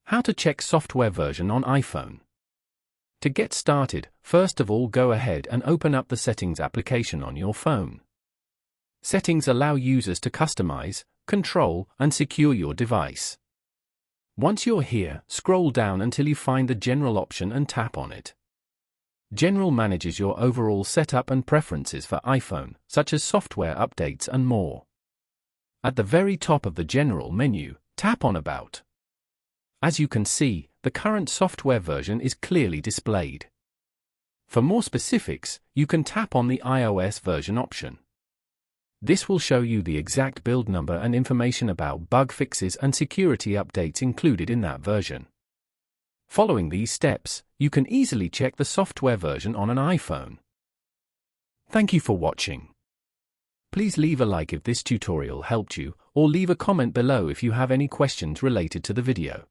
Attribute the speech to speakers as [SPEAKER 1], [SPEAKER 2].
[SPEAKER 1] How to check software version on iPhone. To get started, first of all go ahead and open up the Settings application on your phone. Settings allow users to customize, control, and secure your device. Once you're here, scroll down until you find the General option and tap on it. General manages your overall setup and preferences for iPhone, such as software updates and more. At the very top of the General menu, tap on About. As you can see, the current software version is clearly displayed. For more specifics, you can tap on the iOS version option. This will show you the exact build number and information about bug fixes and security updates included in that version. Following these steps, you can easily check the software version on an iPhone. Thank you for watching. Please leave a like if this tutorial helped you, or leave a comment below if you have any questions related to the video.